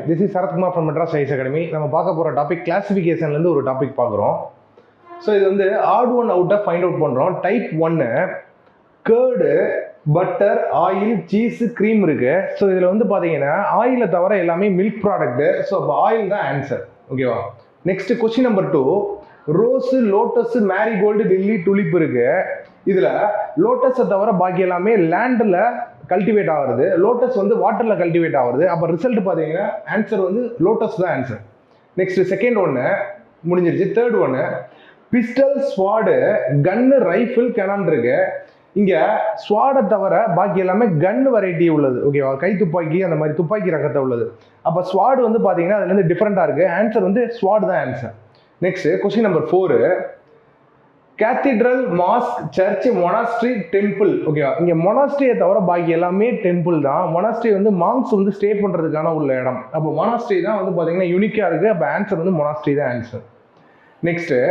This is Sarathkumar from Madras Science Academy. நம்ம பார்க்க போகிற டாபிக் கிளாசிஃபிகேஷன்லேருந்து ஒரு டாபிக் பார்க்குறோம். ஸோ இது வந்து ஆட் ஒன் அவுட்டை ஃபைண்ட் அவுட் பண்ணுறோம். Type 1 curd, butter, oil, cheese, cream இருக்குது. ஸோ இதில் வந்து பார்த்தீங்கன்னா ஆயிலை தவிர எல்லாமே மில்க் ப்ராடக்ட்டு. ஸோ அப்போ ஆயில் தான் ஆன்சர். ஓகேவா? Next question number 2, rose, lotus, marigold, lily, tulip இருக்குது. இதில் லோட்டஸை தவிர பாக்கி எல்லாமே லேண்டில் கல்டிவேட் ஆகுறது, லோட்டஸ் வந்து வாட்டரில் கல்டிவேட் ஆகுறது. அப்போ ரிசல்ட் பார்த்தீங்கன்னா ஆன்சர் வந்து லோட்டஸ் தான் ஆன்சர். நெக்ஸ்ட் செகண்ட் ஒன்று முடிஞ்சிருச்சு. தேர்ட் ஒன்று பிஸ்டல், ஸ்வாடு, கன்னு, ரைஃபிள், கெனான் இருக்கு. இங்கே ஸ்வாடை தவிர பாக்கி எல்லாமே கன் வெரைட்டி உள்ளது. ஓகேவா? கை துப்பாக்கி அந்த மாதிரி துப்பாக்கி ரகத்தை உள்ளது. அப்போ ஸ்வாடு வந்து பார்த்தீங்கன்னா அதுலேருந்து டிஃப்ரெண்ட்டாக இருக்குது. ஆன்சர் வந்து ஸ்வாடு தான் answer. Next question number 4, cathedral, mosque, church, monastery, temple. ஓகேவா? இங்கே மொனாஸ்ட்ரியை தவிர பாக்கி எல்லாமே டெம்பிள் தான். மொனாஸ்ட்ரி வந்து மாங்க்ஸ் வந்து ஸ்டே பண்ணுறதுக்கான உள்ள இடம். அப்போ மொனாஸ்ட்ரி தான் வந்து பார்த்தீங்கன்னா யூனிக்காக இருக்குது. அப்போ ஆன்சர் வந்து மொனாஸ்ட்ரி தான் answer. Next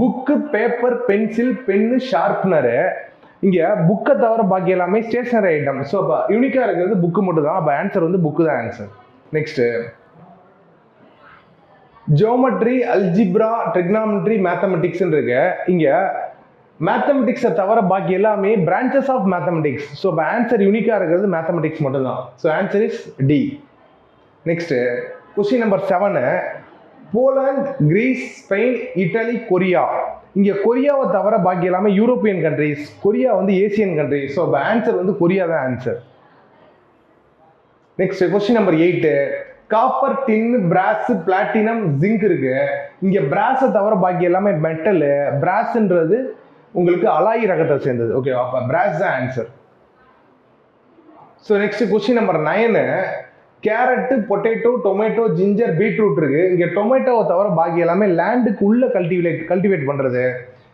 book, paper, pencil, pen, sharpener. இங்கே புக்கை தவிர பாக்கி எல்லாமே ஸ்டேஷனரி ஐட்டம். ஸோ அப்போ யூனிக்காக இருக்கிறது புக்கு மட்டும் தான். அப்போ ஆன்சர் வந்து புக்கு தான் answer. Next geometry, algebra, trigonometry, mathematics இருக்கு. இங்கே மேத்தமெட்டிக்ஸை தவிர பாக்கி எல்லாமே பிரான்ச்சஸ் ஆஃப் மேத்தமெட்டிக்ஸ். ஸோ இப்போ ஆன்சர் யூனிக்காக இருக்கிறது மேத்தமெட்டிக்ஸ் மட்டும் தான். So answer is D. Next question number 7, Poland, Greece, Spain, Italy, Korea. இங்கே கொரியாவை தவிர பாக்கி எல்லாமே யூரோப்பியன் கண்ட்ரிஸ். கொரியா வந்து ஏசியன் கண்ட்ரி. ஸோ இப்போ ஆன்சர் வந்து கொரியா தான் answer. Next question number 8, copper, tin, brass, platinum, zinc இருக்கு. இங்கே பிராஸை தவிர பாக்கி எல்லாமே மெட்டலு. பிராஸ்ன்றது உங்களுக்கு அலாய் ரகத்தை சேர்ந்தது. ஓகேவா? அப்போ பிராஸ் தான் answer. So next question number 9, carrot, potato, tomato, ginger, beetroot இருக்கு. இங்கே டொமேட்டோவை தவிர பாக்கி எல்லாமே லேண்டுக்கு உள்ள கல்டிவேட் பண்ணுறது.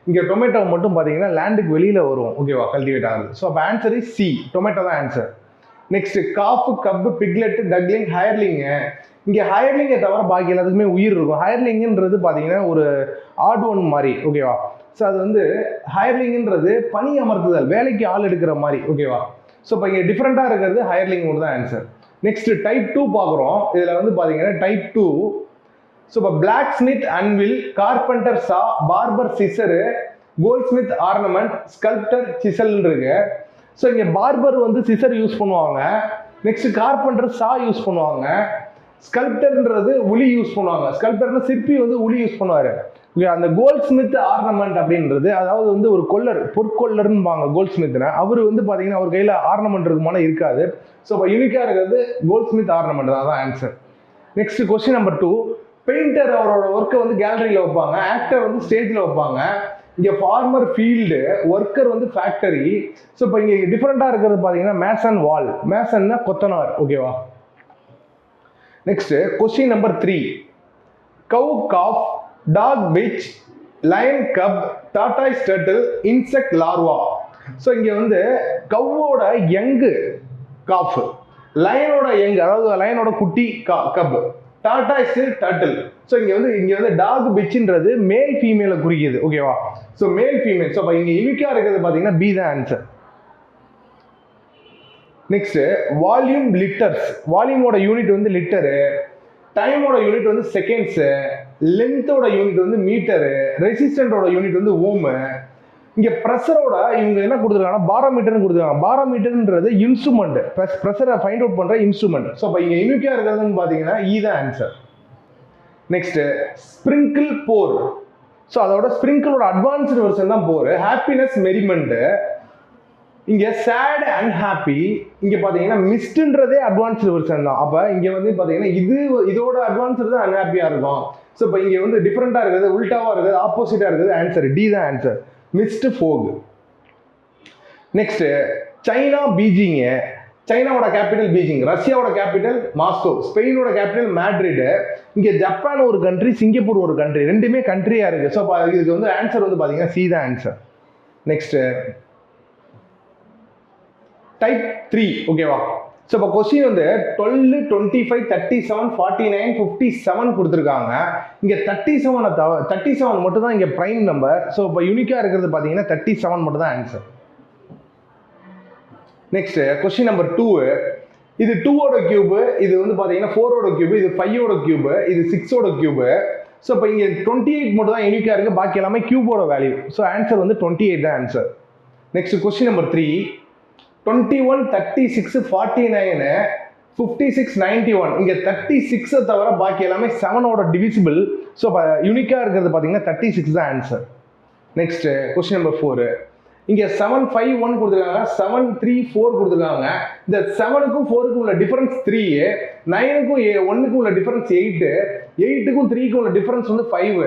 இங்கே டொமேட்டோ மட்டும் பார்த்தீங்கன்னா லேண்டுக்கு வெளியில் வரும். ஓகேவா? கல்டிவேட் ஆகுது. ஸோ அப்போ ஆன்சர் இஸ் சி, டொமேட்டோ தான் answer. Next calf, cub, piglet, duckling, hireling. இங்கே ஹயர்லிங்கை தவிர பாக்கி எல்லாத்துக்குமே உயிர் இருக்கும். ஹயர்லிங்குன்றது பார்த்தீங்கன்னா ஒரு ஆட் ஒன் மாதிரி. ஓகேவா? ஸோ அது வந்து ஹயர்லிங்குன்றது பணி அமர்த்துதல், வேலைக்கு ஆள் எடுக்கிற மாதிரி. ஓகேவா? ஸோ இப்போ இங்கே டிஃப்ரெண்ட்டாக இருக்கிறது ஹயர்லிங் மட்டும் தான் ஆன்சர். நெக்ஸ்ட் டைப் 2 பார்க்குறோம். இதில் வந்து பார்த்தீங்கன்னா டைப் 2, ஸோ இப்போ blacksmith, anvil, carpenter, saw, barber, scissor, goldsmith, ornament, sculptor, chisel இருக்கு. ஸோ இங்கே பார்பர் வந்து சிசர் யூஸ் பண்ணுவாங்க. நெக்ஸ்ட் கார்பெண்டர் சா யூஸ் பண்ணுவாங்க. ஸ்கல்ப்டர்ன்றது உளி யூஸ் பண்ணுவாங்க. ஸ்கல்ப்டர்னா சிற்பி வந்து உளி யூஸ் பண்ணுவார். அந்த கோல்ட் ஸ்மித், ஆர்னமெண்ட் அப்படின்றது அதாவது வந்து ஒரு கொல்லர், பொற்கொல்லர்னுபாங்க கோல்ட் ஸ்மித்னா. அவர் வந்து பார்த்தீங்கன்னா அவர் கையில் ஆர்னமெண்ட் இருக்குமான இருக்காது. ஸோ இப்போ யூனிக்காக இருக்கிறது கோல்ட் ஸ்மித், ஆர்னமெண்ட் தான் answer. Next question number 2, painter அவரோட ஒர்க்கை வந்து கேலரியில் வைப்பாங்க. ஆக்டர் வந்து ஸ்டேஜில் வைப்பாங்க. இங்கே ஃபார்மர் ஃபீல்டு, ஒர்க்கர் வந்து ஃபேக்டரி. ஸோ இப்போ இங்கே டிஃப்ரெண்ட்டாக இருக்கிறது பார்த்தீங்கன்னா மேசன், வால். மேசன்னா கொத்தனார். ஓகேவா? Next question number 3, cow, calf, dog, bitch, lion, cub, tortoise, turtle, insect, larva. So இங்கே வந்து கவ்வோட யங்கு காஃப், லயனோட யங் அதாவது லயனோட குட்டி கப், டாட்டாய்ஸ், டர்ட்டில். ஸோ இங்கே வந்து டாக், பிச்சுன்றது மேல் ஃபீமேலை குறிக்குது. ஓகேவா? So male female. ஸோ இங்கே யூனிக்காக இருக்கிறது பார்த்தீங்கன்னா பி தான் ஆன்சர். Next volume, litres. வால்யூமோட யூனிட் வந்து லிட்டரு, டைமோட யூனிட் வந்து செகண்ட்ஸு, லென்த்தோட யூனிட் வந்து மீட்டரு, ரெசிஸ்டன்டோட யூனிட் வந்து ஓமு. இங்கே ப்ரெஷரோட இவங்க என்ன கொடுத்துருக்காங்கன்னா பாரோமீட்டர்னு கொடுத்துருக்காங்க. பாரோமீட்டர்ன்றது இன்ஸ்ட்ருமெண்ட், ப்ரெஷரை ஃபைண்ட் அவுட் பண்ணுற இன்ஸ்ட்ருமெண்ட். ஸோ இப்போ இங்கே யூனிக்காக இருக்கிறதுன்னு பார்த்தீங்கன்னா இ தான் answer. Next sprinkle, pour. So அதோட ஸ்ப்ரிங்கிளோட அட்வான்ஸ்டு வெர்ஷன் தான் போர். ஹாப்பினஸ், மெரிமெண்ட்டு. இங்கே சேட், அன்ஹாப்பி. இங்கே பார்த்தீங்கன்னா மிஸ்ட்ன்றதே அட்வான்ஸ்டு வெர்ஷன் தான். அப்போ இங்கே வந்து பார்த்தீங்கன்னா இதோட அட்வான்ஸ்டு தான் அன்ஹாப்பியாக இருக்கும். ஸோ இப்போ இங்கே வந்து டிஃப்ரெண்ட்டாக இருக்குது, உல்டாவாக இருக்குது, ஆப்போசிட்டாக இருக்குது. ஆன்சர் டி தான் answer, mist, fog. Next China, Beijing. சைனாவோட கேபிட்டல் பீஜிங், ரஷ்யாவோட கேபிட்டல் மாஸ்கோ, ஸ்பெயினோட கேபிட்டல் மேட்ரிட். இங்கே ஜப்பான் ஒரு கண்ட்ரி, சிங்கப்பூர் ஒரு கண்ட்ரி, ரெண்டுமே கண்ட்ரியாக இருக்குது. ஸோ இதுக்கு வந்து ஆன்சர் வந்து பார்த்தீங்கன்னா சி தான் ஆன்சர். Next type 3. ஓகேவா? ஸோ இப்போ கொஸ்டின் வந்து 12, 25, 37, 49, 57 கொடுத்துருக்காங்க. இங்கே 37 மட்டும் தான் இங்கே ப்ரைம் நம்பர். ஸோ இப்போ யூனிக்காக இருக்கிறது பார்த்தீங்கன்னா 37 மட்டும் தான் ஆன்சர். நெக்ஸ்ட் கொஸ்டின் நம்பர் 2, இது 2ஓட கியூப், இது வந்து பாத்தீங்கன்னா 4ஓட கியூப், இது 5ஓட கியூப், இது 6ஓட கியூப். ஸோ இப்போ இங்கே 28 மட்டும் தான் யூனிக்காக இருக்குது, பாக்கி எல்லாமே கியூபோட வேல்யூ. ஸோ ஆன்சர் வந்து 28 தான் ஆன்சர். Next question number 3. 21, 36, 49, 56, 91. இங்கே 36 தவிர பாக்கி எல்லாமே 7ஓட டிவிசிபிள். ஸோ யூனிக்காக இருக்கிறது பார்த்தீங்கன்னா 36 தான் ஆன்சர். Next question number 4. இங்கே 7, 5, 1 கொடுத்துருக்காங்க, 7, 3, 4 கொடுத்துருக்காங்க. இந்த 7க்கும் 4க்கும் உள்ள டிஃபரன்ஸ் 3, 9க்கும் 1க்கும் உள்ள டிஃபரன்ஸ் 8, 8க்கும் 3க்கும் உள்ள டிஃபரன்ஸ் வந்து 5,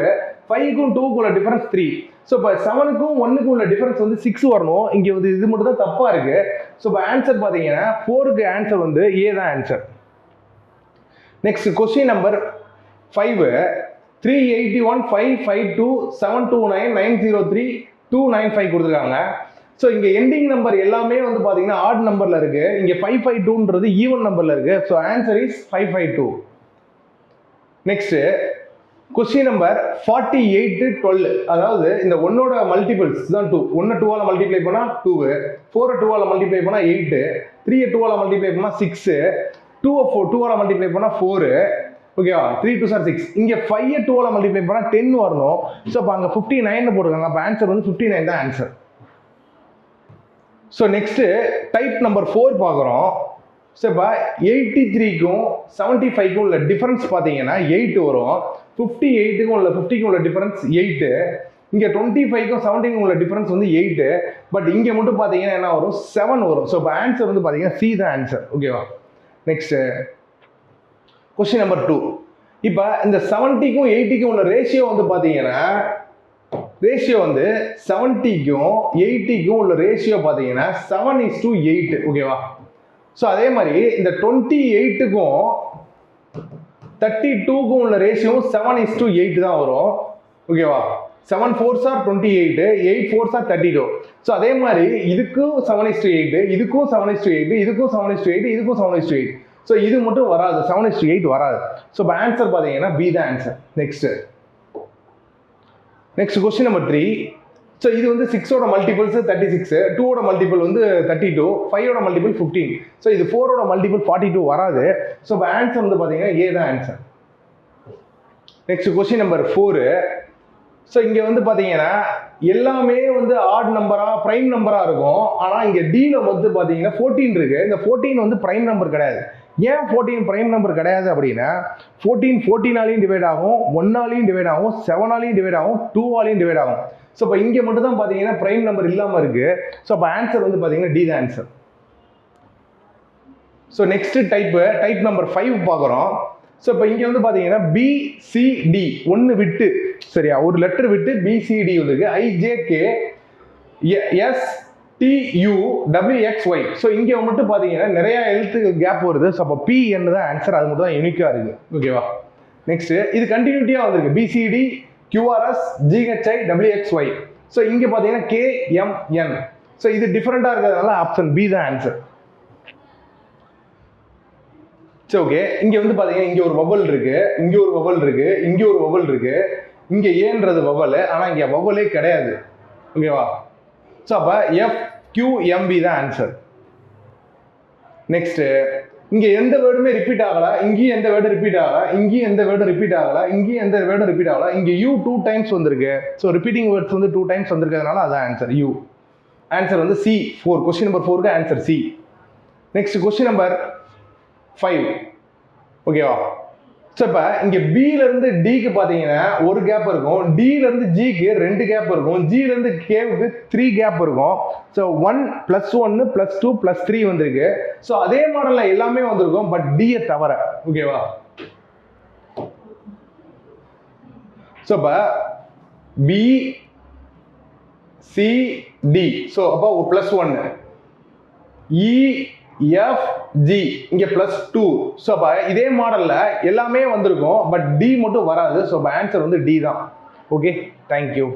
5க்கும் 2க்கும் உள்ள டிஃபரன்ஸ் 3. ஸோ இப்போ 7க்கும் 1க்கும் உள்ள டிஃபரன்ஸ் வந்து 6 வரணும். இங்கே வந்து இது மட்டும் தான் தப்பா இருக்கு. ஸோ இப்போ ஆன்சர் பார்த்தீங்கன்னா 4க்கு ஆன்சர் வந்து ஏ தான் ஆன்சர். Next question number 5. 381, 552, 729, 903, 295 கொடுத்துருக்காங்க. ஸோ இங்கே எண்டிங் நம்பர் எல்லாமே வந்து பார்த்தீங்கன்னா ஆட் நம்பரில் இருக்கு. இங்கே 552ன்றது ஈவன் நம்பரில் இருக்கு. So answer is 552. Next question number 48, 12. அதாவது இந்த 1ஓட மல்டிபிள்ஸ் தான் 2. 1 2ஆல் மல்டிப்ளை பண்ணால் 2, 4 2ஆல் மல்டிப்ளை பண்ணால் 8, 3 2ஆல் மல்டிப்ளை பண்ணால் 6, 2ஆல் மல்டிப்ளை பண்ணால் 4. ஓகேவா? 3 2s are 6. இங்கே 5 2ஆல் மல்டிப்ளை பண்ணால் 10 வரணும். ஸோ அப்போ அங்கே 59 போட்டுருக்காங்க. அப்போ ஆன்சர் வந்து 59 தான் answer. So next type number 4 பார்க்குறோம். ஸோ இப்போ 83க்கும் 75க்கும் உள்ள டிஃபரன்ஸ் பார்த்தீங்கன்னா 8 வரும். 58க்கும் உள்ள 50க்கும் உள்ள டிஃபரன்ஸ் 8. இங்கே 25க்கும் 17க்கும் உள்ள டிஃபரன்ஸ் வந்து 8. பட் இங்கே மட்டும் பார்த்தீங்கன்னா என்ன வரும்? 7 வரும். ஸோ இப்போ ஆன்சர் வந்து பார்த்தீங்கன்னா சி தான் ஆன்சர். ஓகேவா? Next question number 2. இப்போ இந்த 70க்கும் 80க்கும் உள்ள ரேஷியோ வந்து பார்த்தீங்கன்னா ரேஷியோ வந்து 70க்கும் 80க்கும் உள்ள ரேஷியோ பார்த்தீங்கன்னா 7:8. ஓகேவா? ஸோ அதே மாதிரி இந்த 28க்கும் 32க்கும் உள்ள ரேஷியோ 7:8 தான் வரும். ஓகேவா? 7 4s are 28, 8 4s are 32. So அதே மாதிரி இதுக்கும் 7:8, இதுக்கும் 7:8, இதுக்கும் 7:8, இதுக்கும் 7:8. ஸோ இது மட்டும் வராது, 7:8 வராது. ஸோ இப்போ ஆன்சர் பார்த்தீங்கன்னா பி தான் answer. Next question number 3. So இது வந்து 6ஓட மல்டிபிள்ஸ் 36, 2ஓட மல்டிபிள் வந்து 32, 5ஓட மல்டிபிள் 15. ஸோ இது 4ஓட மல்டிபிள் 42 வராது. ஸோ இப்போ ஆன்சர் வந்து பார்த்தீங்கன்னா ஏ தான் answer. Next question number 4. So இங்கே வந்து பார்த்தீங்கன்னா எல்லாமே வந்து ஆட் நம்பரா பிரைம் நம்பரா இருக்கும். ஆனால் இங்கே டீல வந்து பார்த்தீங்கன்னா 14 இருக்கு. இந்த 14 வந்து பிரைம் நம்பர் கிடையாது. ஏன் 14 பிரைம் நம்பர் கிடையாது அப்படின்னா 14 14ஆலையும் டிவைட் ஆகும், 1ஆலையும் டிவைட் ஆகும், 7ஆலையும் டிவைட் ஆகும், 2ஆலையும் டிவைட் ஆகும். ஸோ இப்போ இங்கே மட்டும் தான் பார்த்தீங்கன்னா பிரைம் நம்பர் இல்லாமல் இருக்கு. ஸோ அப்போ ஆன்சர் வந்து பார்த்தீங்கன்னா டி தான் answer. So next type number 5 பார்க்குறோம். ஸோ இப்போ இங்கே வந்து பார்த்தீங்கன்னா பிசிடி ஒன்று விட்டு, சரியா, ஒரு லெட்டர் விட்டு பிசிடி வந்துருக்கு. ஐஜேகே எஸ்டியூடபிள்யூஎக்ஸ்ஒய். ஸோ இங்கே மட்டும் பார்த்தீங்கன்னா நிறைய எழுத்து கேப் வருது. ஸோ அப்போ பிஎன் தான் ஆன்சர். அது மட்டும் தான் யூனிக்காக இருக்குது. ஓகேவா? நெக்ஸ்ட் இது கண்டினியூட்டியாக வந்திருக்கு. PCD QRS GHI WXY. So இங்கே பார்த்தீங்கன்னா கேஎம்என். ஸோ இது டிஃப்ரெண்டாக இருக்கிறதுனால ஆப்ஷன் பி தான் ஆன்சர். சரி, ஓகே. இங்கே வந்து பார்த்தீங்கன்னா இங்கே ஒரு வவல் இருக்கு, இங்கே ஒரு வவல் இருக்கு, இங்கே ஒரு வவல் இருக்கு. இங்கே ஏன்றது வவல், ஆனால் இங்கே வவலே கிடையாது. ஓகேவா? ஸோ அப்போ எஃப்கியூஎம்பி தான் ஆன்சர். நெக்ஸ்ட் இங்கே எந்த வேர்டுமே ரிப்பீட் ஆகல, இங்கேயும் எந்த வேர்டும் ரிப்பீட் ஆகல, இங்கேயும் எந்த வேர்டும் ரிப்பீட் ஆகல, இங்கேயும் எந்த வேர்டும் ரிப்பீட் ஆகல. இங்கே யூ 2 டைம்ஸ் வந்திருக்கு. ஸோ ரிப்பீட்டிங் வேர்ட்ஸ் வந்து 2 டைம்ஸ் வந்திருக்கிறதுனால அதான் ஆன்சர் யூ. ஆன்சர் வந்து சி 4. கொஸ்டின் நம்பர் 4க்கு answer C. Next question number 5. ஓகேவா? ஸோ இப்போ இங்கே பிலேருந்து டிக்கு பார்த்தீங்கன்னா ஒரு கேப் இருக்கும், டிலேருந்து ஜிக்கு 2 கேப் இருக்கும், ஜிலேருந்து கேவுக்கு 3 கேப் இருக்கும். ஸோ 1 + 1 + 2 + 3 வந்திருக்கு. ஸோ அதே மாடலில் எல்லாமே வந்திருக்கும், பட் டியை தவிர. ஓகேவா? ஸோ இப்போ பி சி டி. ஸோ அப்போ +1 EFG இங்கே +2. ஸோ அப்போ இதே மாடலில் எல்லாமே வந்திருக்கும், பட் டி மட்டும் வராது. ஸோ அப்போ ஆன்சர் வந்து டி தான். Okay, thank you.